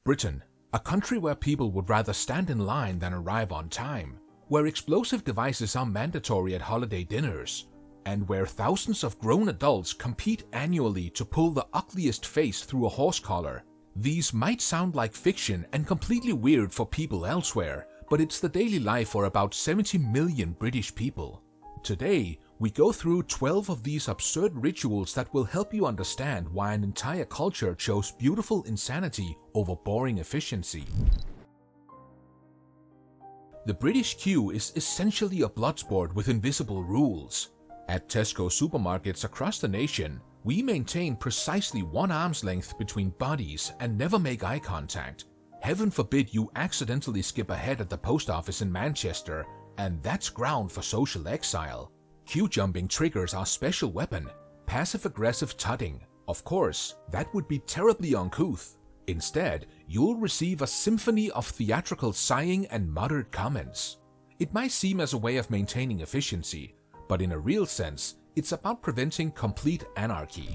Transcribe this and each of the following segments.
Britain, a country where people would rather stand in line than arrive on time, where explosive devices are mandatory at holiday dinners, and where thousands of grown adults compete annually to pull the ugliest face through a horse collar. These might sound like fiction and completely weird for people elsewhere, but it's the daily life for about 70 million British people. Today, we go through 12 of these absurd rituals that will help you understand why an entire culture chose beautiful insanity over boring efficiency. The British queue is essentially a bloodsport with invisible rules. At Tesco supermarkets across the nation, we maintain precisely 1 arm's length between bodies and never make eye contact. Heaven forbid you accidentally skip ahead at the post office in Manchester, and that's ground for social exile. Queue jumping triggers our special weapon, passive-aggressive tutting. Of course, that would be terribly uncouth. Instead, you'll receive a symphony of theatrical sighing and muttered comments. It might seem as a way of maintaining efficiency, but in a real sense, it's about preventing complete anarchy.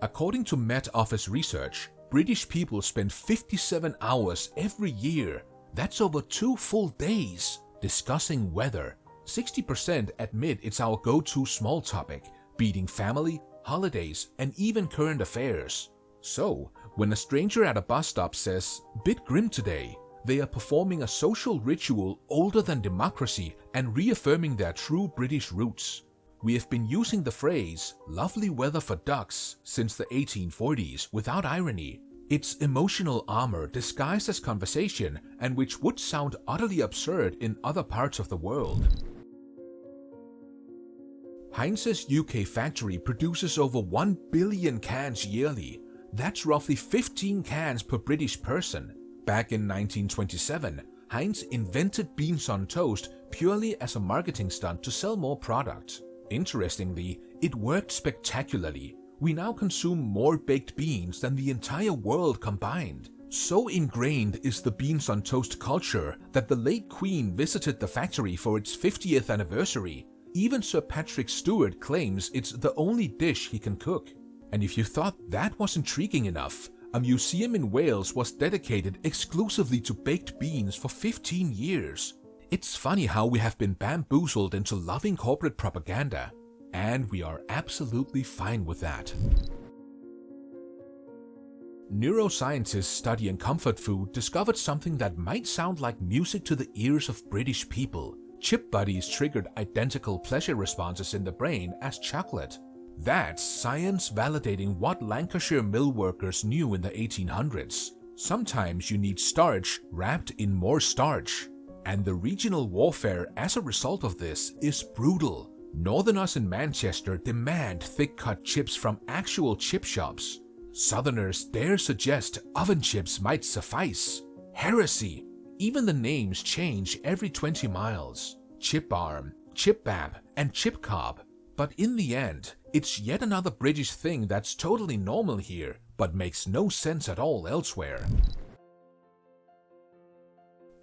According to Met Office research, British people spend 57 hours every year, that's over 2 full days, discussing weather. 60% admit it's our go-to small topic, beating family, holidays, and even current affairs. So, when a stranger at a bus stop says, "Bit grim today," they are performing a social ritual older than democracy and reaffirming their true British roots. We have been using the phrase, "lovely weather for ducks," since the 1840s without irony. It's emotional armor disguised as conversation, and which would sound utterly absurd in other parts of the world. Heinz's UK factory produces over 1 billion cans yearly. That's roughly 15 cans per British person. Back in 1927, Heinz invented beans on toast purely as a marketing stunt to sell more product. Interestingly, it worked spectacularly. We now consume more baked beans than the entire world combined. So ingrained is the beans on toast culture that the late Queen visited the factory for its 50th anniversary. Even Sir Patrick Stewart claims it's the only dish he can cook. And if you thought that was intriguing enough, a museum in Wales was dedicated exclusively to baked beans for 15 years. It's funny how we have been bamboozled into loving corporate propaganda, and we are absolutely fine with that. Neuroscientists studying comfort food discovered something that might sound like music to the ears of British people. Chip buddies triggered identical pleasure responses in the brain as chocolate. That's science validating what Lancashire mill workers knew in the 1800s. Sometimes you need starch wrapped in more starch. And the regional warfare as a result of this is brutal. Northerners in Manchester demand thick-cut chips from actual chip shops. Southerners dare suggest oven chips might suffice. Heresy! Even the names change every 20 miles. Chip Barm, Chip Bab, and Chip Cob. But in the end, it's yet another British thing that's totally normal here, but makes no sense at all elsewhere.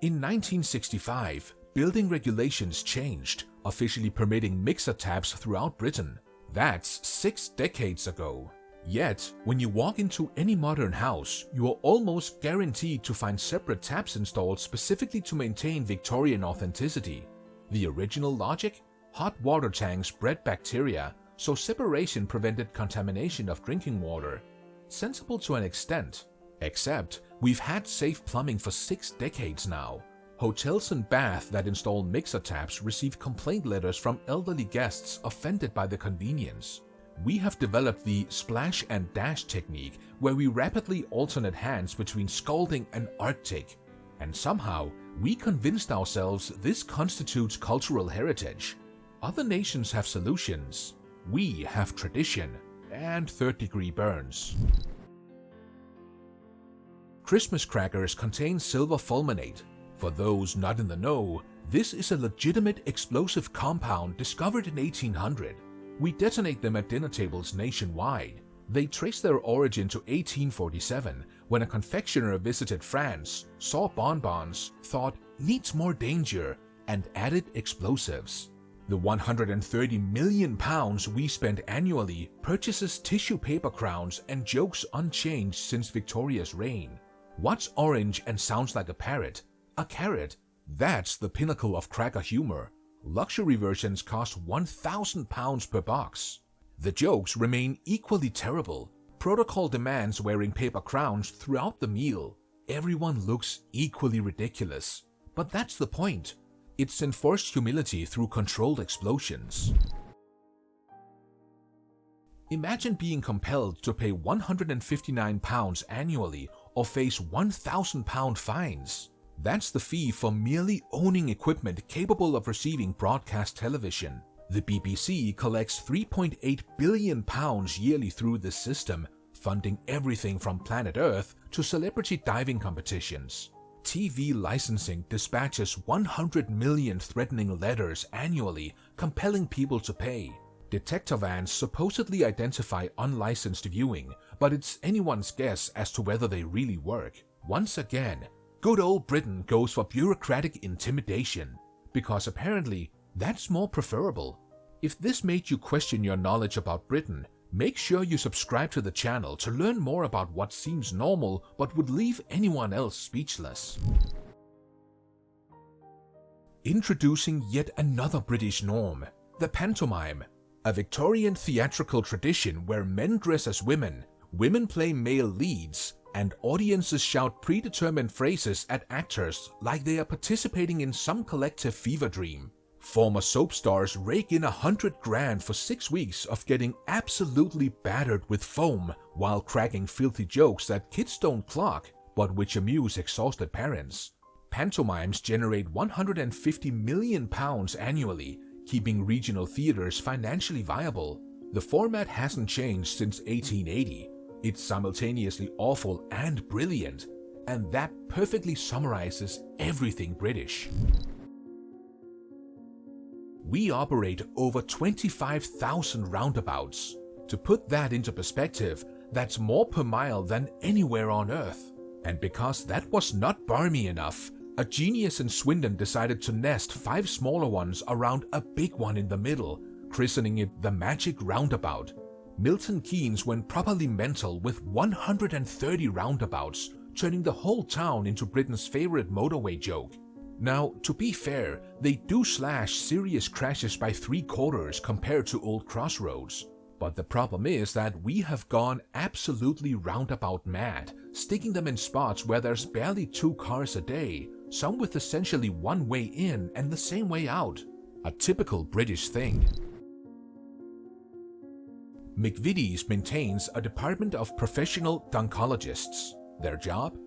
In 1965, building regulations changed, officially permitting mixer taps throughout Britain. That's 6 decades ago. Yet, when you walk into any modern house, you are almost guaranteed to find separate taps installed specifically to maintain Victorian authenticity. The original logic? Hot water tanks bred bacteria, so separation prevented contamination of drinking water. Sensible to an extent. Except, we've had safe plumbing for 6 decades now. Hotels in Bath that install mixer taps receive complaint letters from elderly guests offended by the convenience. We have developed the splash and dash technique, where we rapidly alternate hands between scalding and Arctic. And somehow, we convinced ourselves this constitutes cultural heritage. Other nations have solutions. We have tradition and third-degree burns. Christmas crackers contain silver fulminate. For those not in the know, this is a legitimate explosive compound discovered in 1800. We detonate them at dinner tables nationwide. They trace their origin to 1847, when a confectioner visited France, saw bonbons, thought needs more danger, and added explosives. The 130 million pounds we spend annually purchases tissue paper crowns and jokes unchanged since Victoria's reign. What's orange and sounds like a parrot? A carrot. That's the pinnacle of cracker humor. Luxury versions cost £1,000 per box. The jokes remain equally terrible. Protocol demands wearing paper crowns throughout the meal. Everyone looks equally ridiculous. But that's the point. It's enforced humility through controlled explosions. Imagine being compelled to pay £159 annually or face £1,000 fines. That's the fee for merely owning equipment capable of receiving broadcast television. The BBC collects £3.8 billion yearly through this system, funding everything from Planet Earth to celebrity diving competitions. TV licensing dispatches 100 million threatening letters annually, compelling people to pay. Detector vans supposedly identify unlicensed viewing, but it's anyone's guess as to whether they really work. Once again, good old Britain goes for bureaucratic intimidation, because apparently that's more preferable. If this made you question your knowledge about Britain, make sure you subscribe to the channel to learn more about what seems normal but would leave anyone else speechless. Introducing yet another British norm, the pantomime, a Victorian theatrical tradition where men dress as women, women play male leads, and audiences shout predetermined phrases at actors like they are participating in some collective fever dream. Former soap stars rake in 100 grand for 6 weeks of getting absolutely battered with foam while cracking filthy jokes that kids don't clock, but which amuse exhausted parents. Pantomimes generate £150 million annually, keeping regional theaters financially viable. The format hasn't changed since 1880. It's simultaneously awful and brilliant, and that perfectly summarizes everything British. We operate over 25,000 roundabouts. To put that into perspective, that's more per mile than anywhere on Earth. And because that was not barmy enough, a genius in Swindon decided to nest 5 smaller ones around a big one in the middle, christening it the Magic Roundabout. Milton Keynes went properly mental with 130 roundabouts, turning the whole town into Britain's favorite motorway joke. Now, to be fair, they do slash serious crashes by 3/4 compared to old crossroads. But the problem is that we have gone absolutely roundabout mad, sticking them in spots where there's barely 2 cars a day, some with essentially one way in and the same way out. A typical British thing. McVitie's maintains a department of professional dunkologists. Their job?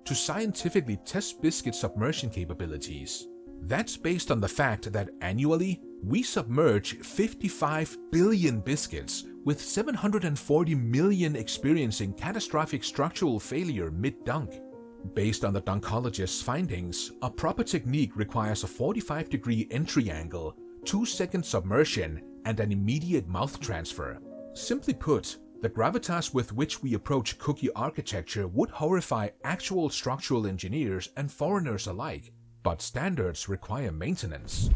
To scientifically test biscuit submersion capabilities. That's based on the fact that annually, we submerge 55 billion biscuits, with 740 million experiencing catastrophic structural failure mid-dunk. Based on the dunkologist's findings, a proper technique requires a 45-degree entry angle, 2-second submersion, and an immediate mouth transfer. Simply put, the gravitas with which we approach cookie architecture would horrify actual structural engineers and foreigners alike, but standards require maintenance.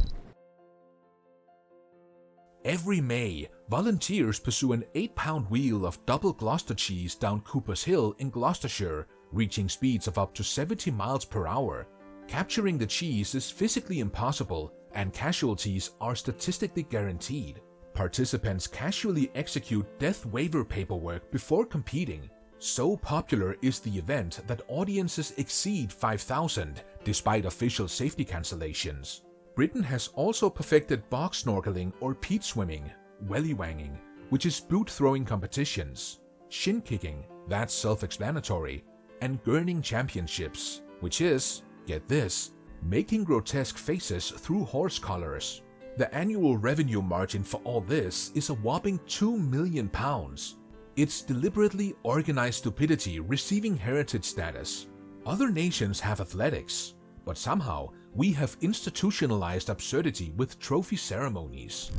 Every May, volunteers pursue an 8-pound wheel of double Gloucester cheese down Cooper's Hill in Gloucestershire, reaching speeds of up to 70 miles per hour. Capturing the cheese is physically impossible, and casualties are statistically guaranteed. Participants casually execute death waiver paperwork before competing. So popular is the event that audiences exceed 5,000 despite official safety cancellations. Britain has also perfected bog snorkeling or peat swimming, wellywanging, which is boot-throwing competitions, shin kicking, that's self-explanatory, and gurning championships, which is, get this, making grotesque faces through horse collars. The annual revenue margin for all this is a whopping £2 million. It's deliberately organized stupidity receiving heritage status. Other nations have athletics, but somehow we have institutionalized absurdity with trophy ceremonies.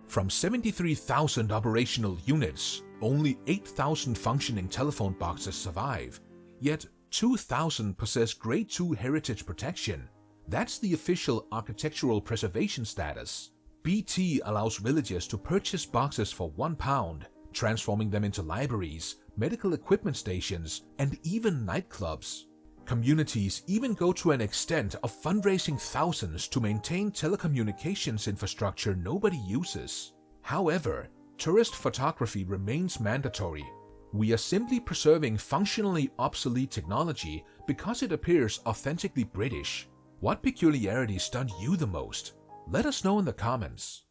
From 73,000 operational units, only 8,000 functioning telephone boxes survive, yet 2,000 possess Grade 2 heritage protection. That's the official architectural preservation status. BT allows villagers to purchase boxes for £1, transforming them into libraries, medical equipment stations, and even nightclubs. Communities even go to an extent of fundraising thousands to maintain telecommunications infrastructure nobody uses. However, tourist photography remains mandatory. We are simply preserving functionally obsolete technology because it appears authentically British. What peculiarities stunned you the most? Let us know in the comments.